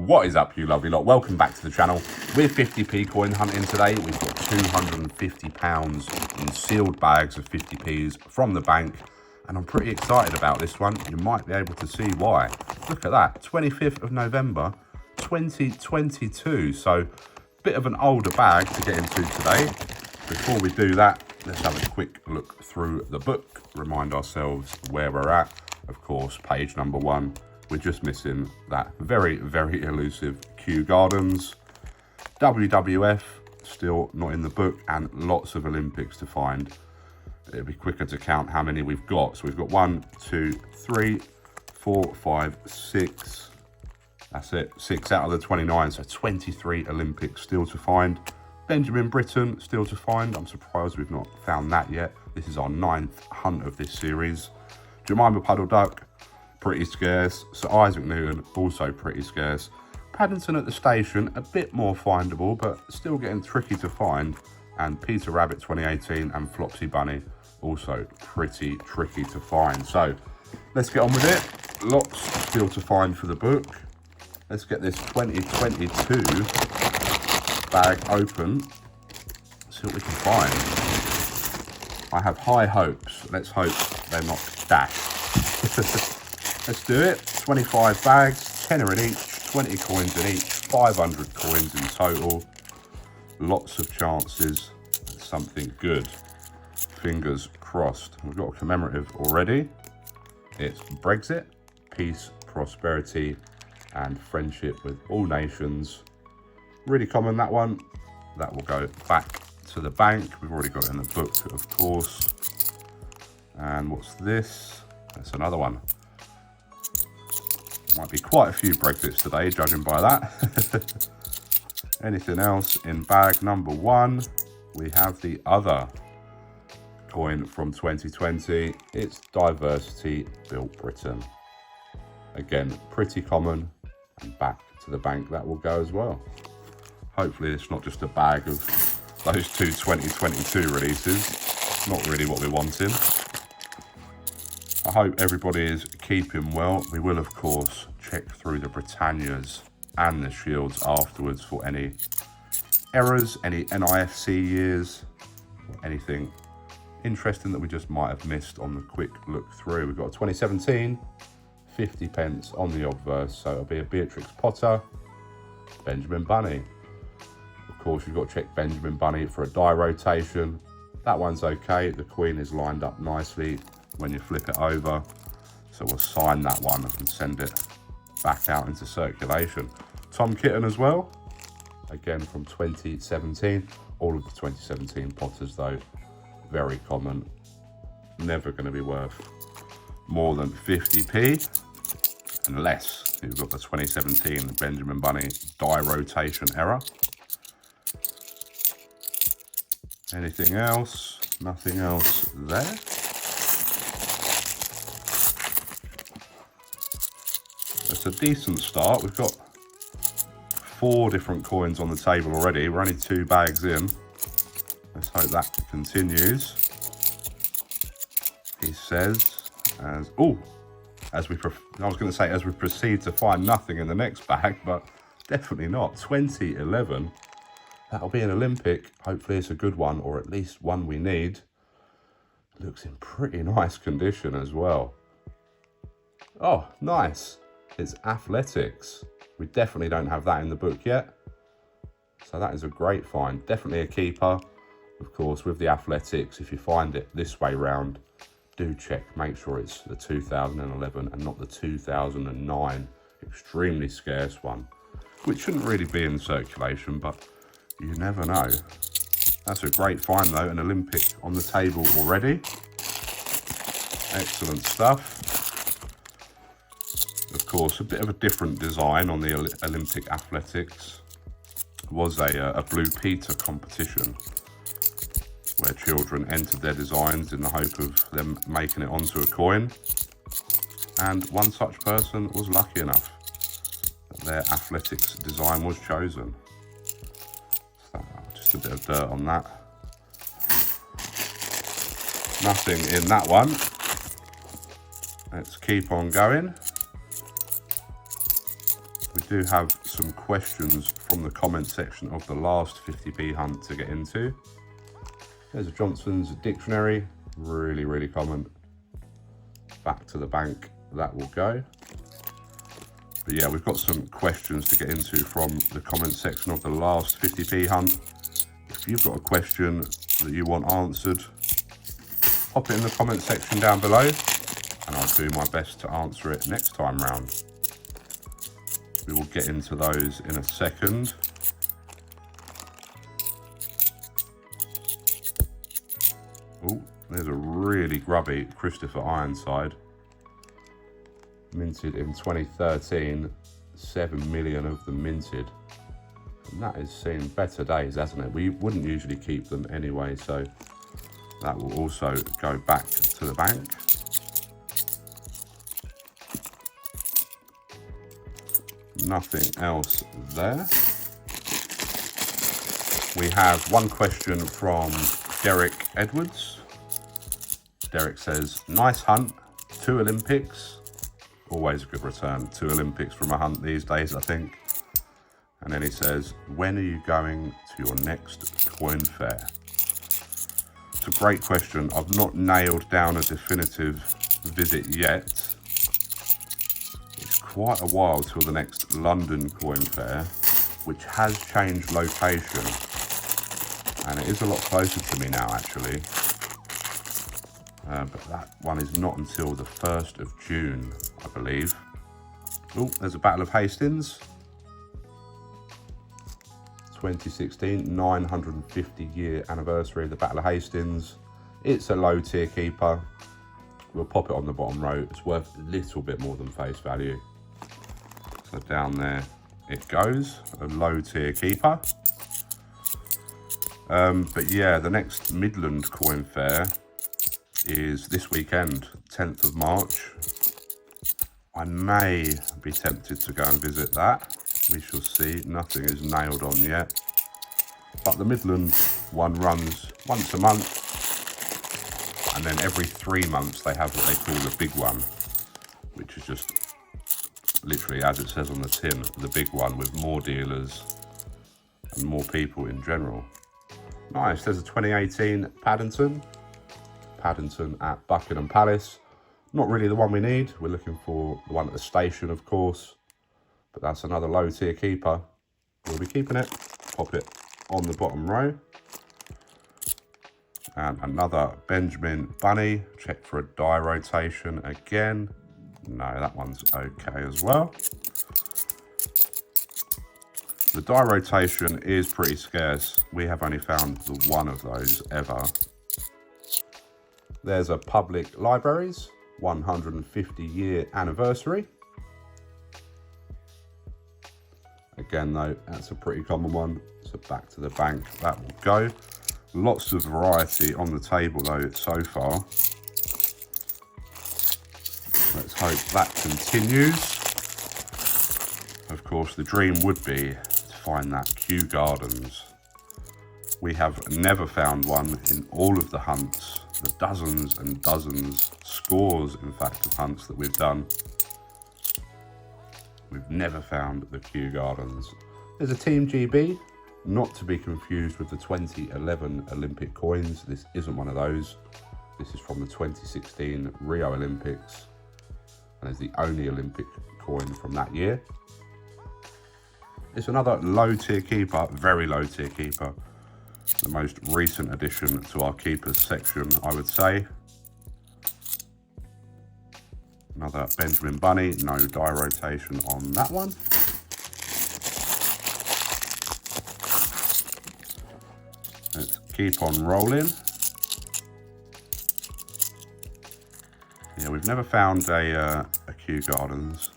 What is up, you lovely lot? Welcome back to the channel. We're 50p coin hunting today. We've got £250 in sealed bags of 50p's from the bank, and I'm pretty excited about this one. You might be able to see why. Look at that, 25th of November 2022. So bit of an older bag to get into today. Before we do that, let's have a quick look through the book, remind ourselves where we're at. Of course, page number 1. We're just missing that very, very elusive Kew Gardens. WWF, still not in the book, and lots of Olympics to find. It'll be quicker to count how many we've got. So we've got 1, 2, 3, 4, 5, 6. That's it, 6 out of the 29, so 23 Olympics still to find. Benjamin Britten, still to find. I'm surprised we've not found that yet. This is our 9th hunt of this series. Jemima Puddleduck, pretty scarce. Sir Isaac Newton, also pretty scarce. Paddington at the station, a bit more findable, but still getting tricky to find. And Peter Rabbit 2018 and Flopsy Bunny, also pretty tricky to find. So let's get on with it. Lots still to find for the book. Let's get this 2022 bag open, see what we can find. I have high hopes. Let's hope they're not dashed. Let's do it. 25 bags, tenner in each, 20 coins in each, 500 coins in total. Lots of chances at something good. Fingers crossed. We've got a commemorative already. It's Brexit, peace, prosperity, and friendship with all nations. Really common, that one. That will go back to the bank. We've already got it in the book, of course. And what's this? That's another one. Might be quite a few Brexits today, judging by that. Anything else in bag number 1? We have the other coin from 2020. It's Diversity Built Britain. Again, pretty common, and back to the bank that will go as well. Hopefully it's not just a bag of those two 2022 releases. Not really what we're wanting. I hope everybody is keeping well. We will, of course, check through the Britannias and the Shields afterwards for any errors, any NIFC years, or anything interesting that we just might have missed on the quick look through. We've got a 2017, 50p on the obverse, so it'll be a Beatrix Potter, Benjamin Bunny. Of course, you've got to check Benjamin Bunny for a die rotation. That one's okay. The Queen is lined up nicely when you flip it over. So we'll sign that one and send it back out into circulation. Tom Kitten as well. Again from 2017. All of the 2017 Potters though, very common. Never going to be worth more than 50p. Unless you've got the 2017 Benjamin Bunny die rotation error. Anything else? Nothing else there. It's a decent start. We've got 4 different coins on the table already. We're only 2 bags in. Let's hope that continues. He says, I was going to say as we proceed to find nothing in the next bag, but definitely not. 2011. That'll be an Olympic. Hopefully it's a good one, or at least one we need. Looks in pretty nice condition as well. Oh, nice. It's Athletics. We definitely don't have that in the book yet. So that is a great find. Definitely a keeper. Of course, with the Athletics, if you find it this way round, do check. Make sure it's the 2011 and not the 2009 extremely scarce one, which shouldn't really be in circulation, but you never know. That's a great find though, an Olympic on the table already. Excellent stuff. Of course, a bit of a different design on the Olympic Athletics. It was a Blue Peter competition where children entered their designs in the hope of them making it onto a coin. And one such person was lucky enough that their athletics design was chosen. Just a bit of dirt on that. Nothing in that one. Let's keep on going. We do have some questions from the comment section of the last 50p hunt to get into. There's a Johnson's Dictionary, really, really common. Back to the bank, that will go. But yeah, we've got some questions to get into from the comment section of the last 50p hunt. If you've got a question that you want answered, pop it in the comment section down below and I'll do my best to answer it next time round. We will get into those in a second. Oh, there's a really grubby Christopher Ironside. Minted in 2013, 7 million of them minted. And that has seen better days, hasn't it? We wouldn't usually keep them anyway, so that will also go back to the bank. Nothing else there. We have one question from Derek Edwards. Derek says, nice hunt, 2 Olympics. Always a good return, 2 Olympics from a hunt these days, I think. And then he says, when are you going to your next coin fair? It's a great question. I've not nailed down a definitive visit yet. It's quite a while till the next London coin fair, which has changed location. And it is a lot closer to me now, actually. But that one is not until the 1st of June, I believe. Oh, there's a Battle of Hastings. 2016, 950-year anniversary of the Battle of Hastings. It's a low tier keeper. We'll pop it on the bottom row. It's worth a little bit more than face value. So down there it goes, a low tier keeper. But yeah, the next Midland coin fair is this weekend, 10th of March. I may be tempted to go and visit that. We shall see. Nothing is nailed on yet. But the Midland one runs once a month. And then every 3 months they have what they call the big one, which is just literally, as it says on the tin, the big one with more dealers and more people in general. Nice, there's a 2018 Paddington at Buckingham Palace. Not really the one we need. We're looking for the one at the station, of course. But that's another low tier keeper. We'll be keeping it. Pop it on the bottom row. And another Benjamin Bunny. Check for a die rotation again. No, that one's okay as well. The die rotation is pretty scarce. We have only found the one of those ever. There's a Public Libraries 150-year anniversary. Again though, that's a pretty common one. So back to the bank, that will go. Lots of variety on the table though so far. Let's hope that continues. Of course, the dream would be to find that Kew Gardens. We have never found one in all of the hunts, the dozens and dozens, scores in fact of hunts that we've done. We've never found the Kew Gardens. There's a Team GB, not to be confused with the 2011 Olympic coins. This isn't one of those. This is from the 2016 Rio Olympics. And it's the only Olympic coin from that year. It's another low tier keeper, very low tier keeper. The most recent addition to our keepers section, I would say. Another Benjamin Bunny, no die rotation on that one. Let's keep on rolling. Yeah, we've never found a Kew Gardens.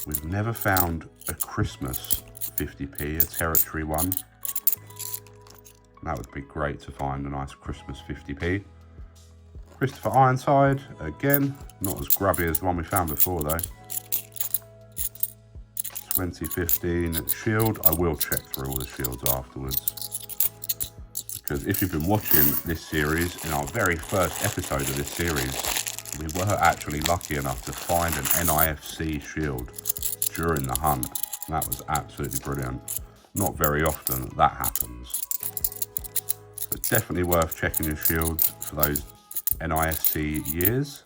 We've never found a Christmas 50p, a territory one. That would be great to find a nice Christmas 50p. Christopher Ironside, again, not as grubby as the one we found before though. 2015 Shield, I will check through all the shields afterwards. Because if you've been watching this series, in our very first episode of this series, we were actually lucky enough to find an NIFC shield. during the hunt. That was absolutely brilliant. Not very often that happens. So definitely worth checking your shields for those NISC years.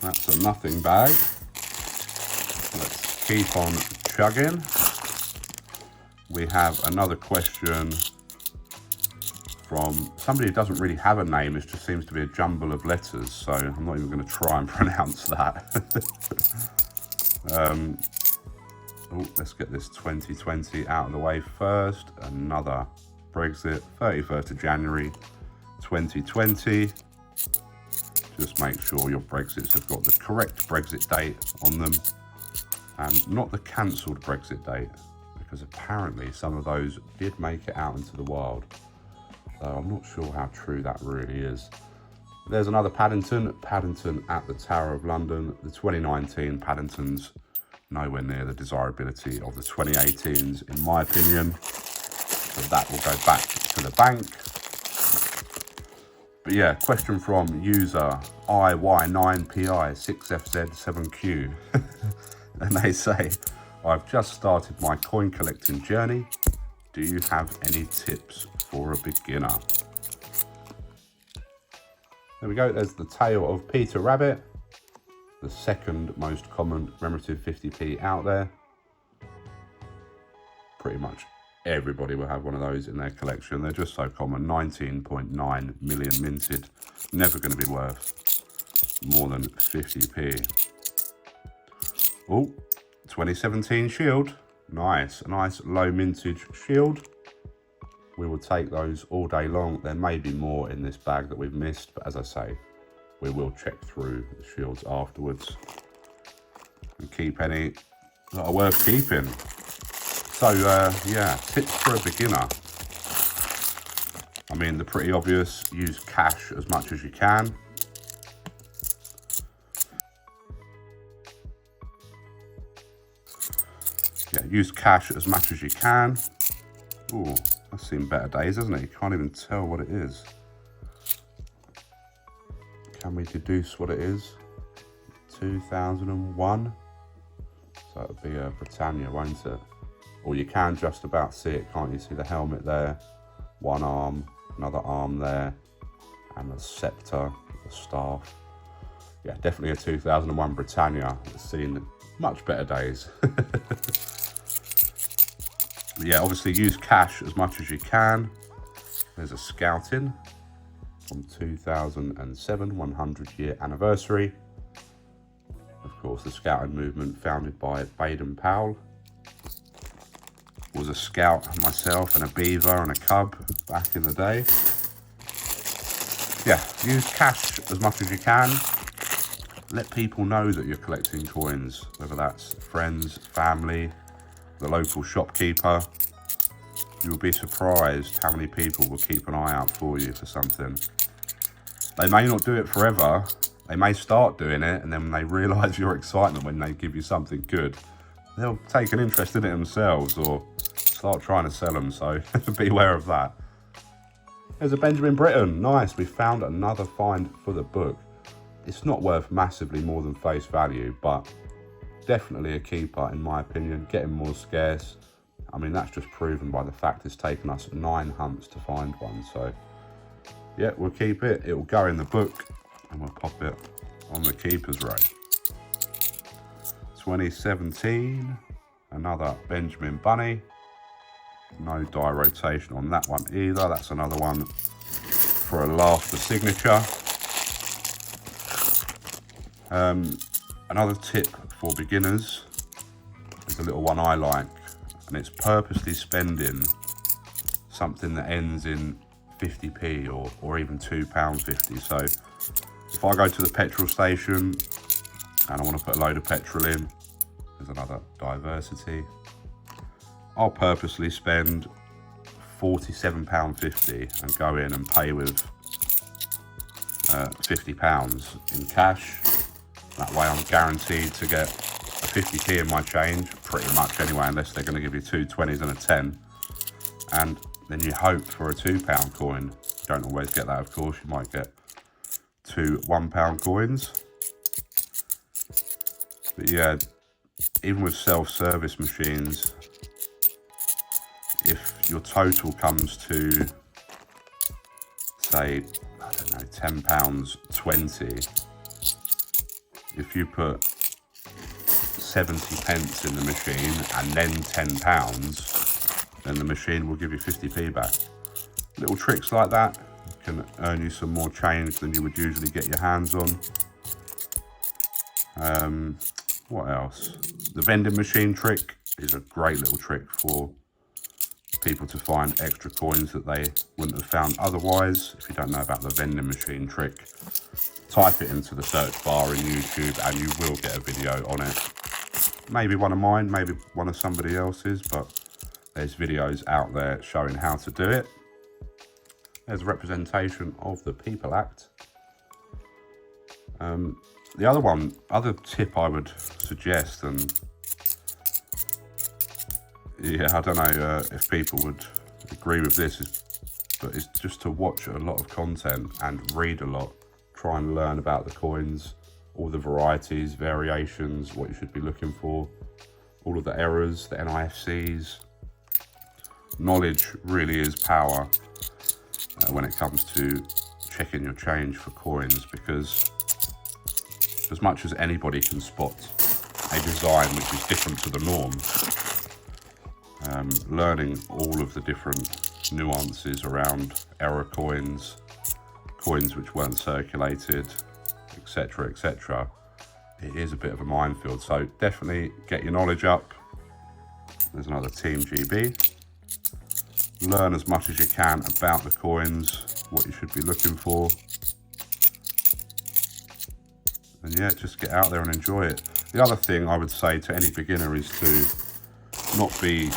That's a nothing bag. Let's keep on chugging. We have another question from somebody who doesn't really have a name. It just seems to be a jumble of letters, so I'm not even going to try and pronounce that. Let's get this 2020 out of the way first. Another Brexit, 31st of January 2020. Just make sure your Brexits have got the correct Brexit date on them and not the cancelled Brexit date, because apparently some of those did make it out into the wild. So I'm not sure how true that really is. There's another Paddington at the Tower of London. The 2019 Paddington's nowhere near the desirability of the 2018s, in my opinion. So that will go back to the bank. But yeah, question from user IY9PI6FZ7Q. And they say, I've just started my coin collecting journey. Do you have any tips for a beginner? There we go, there's the tale of Peter Rabbit, the second most common commemorative 50p out there. Pretty much everybody will have one of those in their collection. They're just so common. 19.9 million minted. Never going to be worth more than 50p. Oh, 2017 shield. Nice. A nice low mintage shield. We will take those all day long. There may be more in this bag that we've missed, but as I say, we will check through the shields afterwards and keep any that are worth keeping. So yeah, tips for a beginner. I mean, they're pretty obvious. Use cash as much as you can. Yeah, use cash as much as you can. Ooh, that's seen better days, hasn't it? You can't even tell what it is. Can we deduce what it is? 2001. So it would be a Britannia, won't it? Or you can just about see it, can't you? See the helmet there, one arm, another arm there, and the scepter, the staff. Yeah, definitely a 2001 Britannia. It's seen much better days. Yeah, obviously use cash as much as you can. There's a scouting from 2007, 100-year anniversary. Of course, the scouting movement founded by Baden-Powell. Was a scout myself, and a beaver and a cub back in the day. Yeah, use cash as much as you can. Let people know that you're collecting coins, whether that's friends, family, the local shopkeeper. You'll be surprised how many people will keep an eye out for you for something. They may not do it forever. They may start doing it, and then when they realise your excitement when they give you something good, they'll take an interest in it themselves or start trying to sell them, so beware of that. There's a Benjamin Britten. Nice, we found another find for the book. It's not worth massively more than face value, but definitely a keeper in my opinion. Getting more scarce. I mean, that's just proven by the fact it's taken us 9 hunts to find one. So yeah, we'll keep it. It will go in the book and we'll pop it on the keeper's row. 2017, another Benjamin Bunny. No die rotation on that one either. That's another one for a laughter signature. Another tip for beginners is a little one I like, and it's purposely spending something that ends in 50p or even £2.50. So if I go to the petrol station and I want to put a load of petrol in, there's another diversity. I'll purposely spend £47.50 and go in and pay with £50 in cash. That way I'm guaranteed to get a 50p in my change, pretty much anyway, unless they're going to give you 2 20s and a 10. And then you hope for a £2 coin. You don't always get that, of course. You might get to £1 coins. But yeah, even with self-service machines, if your total comes to, say, I don't know, £10.20, if you put 70 pence in the machine and then £10, then the machine will give you 50p back. Little tricks like that can earn you some more change than you would usually get your hands on. What else? The vending machine trick is a great little trick for people to find extra coins that they wouldn't have found otherwise. If you don't know about the vending machine trick, type it into the search bar in YouTube and you will get a video on it. Maybe one of mine, maybe one of somebody else's, but there's videos out there showing how to do it. There's a representation of the People Act. The other tip I would suggest, and yeah, I don't know if people would agree with this, but it's just to watch a lot of content and read a lot. Try and learn about the coins, all the varieties, variations, what you should be looking for, all of the errors, the NIFCs. Knowledge really is power when it comes to checking your change for coins, because as much as anybody can spot a design which is different to the norm, learning all of the different nuances around error coins, coins which weren't circulated, etc, etc, it is a bit of a minefield. So definitely get your knowledge up. There's another Team GB. Learn as much as you can about the coins, what you should be looking for, and yeah, just get out there and enjoy it. The other thing I would say to any beginner is to not be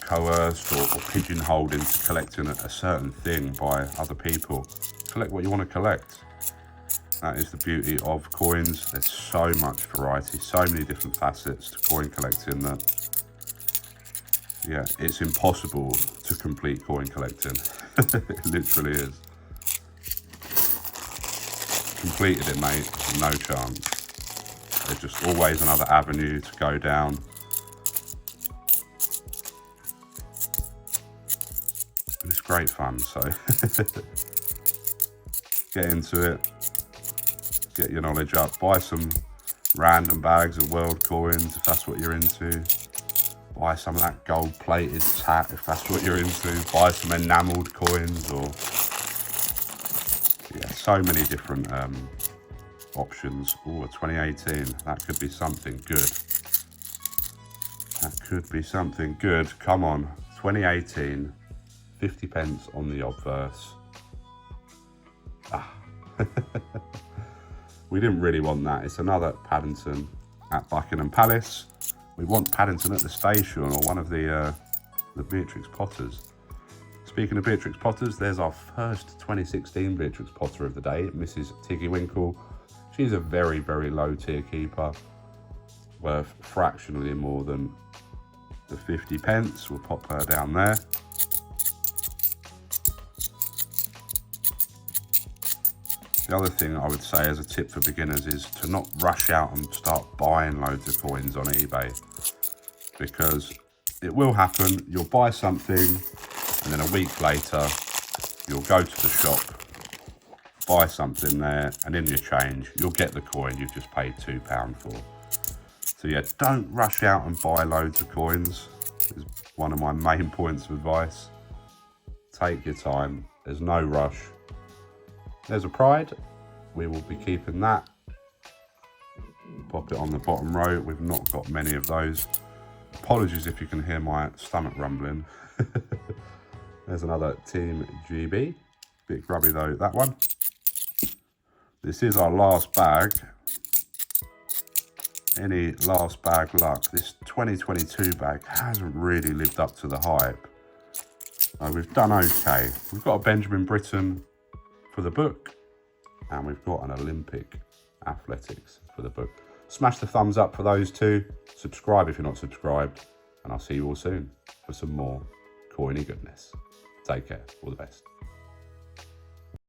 coerced or pigeonholed into collecting a certain thing by other people. Collect what you want to collect. That is the beauty of coins. There's so much variety, so many different facets to coin collecting that, yeah, it's impossible to complete coin collecting. It literally is. Completed it, mate, no chance. There's just always another avenue to go down. And it's great fun, so get into it, get your knowledge up, buy some random bags of world coins if that's what you're into. Buy some of that gold-plated tat if that's what you're into. Buy some enamelled coins, or yeah, so many different options. Oh, 2018, that could be something good. That could be something good. Come on, 2018, 50 pence on the obverse. Ah. We didn't really want that. It's another Paddington at Buckingham Palace. We want Paddington at the station, or one of the Beatrix Potters. Speaking of Beatrix Potters, there's our first 2016 Beatrix Potter of the day, Mrs. Tiggy Winkle. She's a very, very low tier keeper, worth fractionally more than the 50 pence. We'll pop her down there. The other thing I would say as a tip for beginners is to not rush out and start buying loads of coins on eBay, because it will happen. You'll buy something and then a week later you'll go to the shop, buy something there, and in your change you'll get the coin you've just paid £2 for. So yeah, don't rush out and buy loads of coins. Is one of my main points of advice. Take your time, there's no rush. There's a Pride, we will be keeping that. Pop it on the bottom row, we've not got many of those. Apologies if you can hear my stomach rumbling. There's another Team GB, bit grubby though, that one. This is our last bag. Any last bag luck? This 2022 bag hasn't really lived up to the hype. We've done okay. We've got a Benjamin Britten for the book, and we've got an Olympic athletics for the book. Smash the thumbs up for those two. Subscribe if you're not subscribed, and I'll see you all soon for some more coiny goodness. Take care. All the best.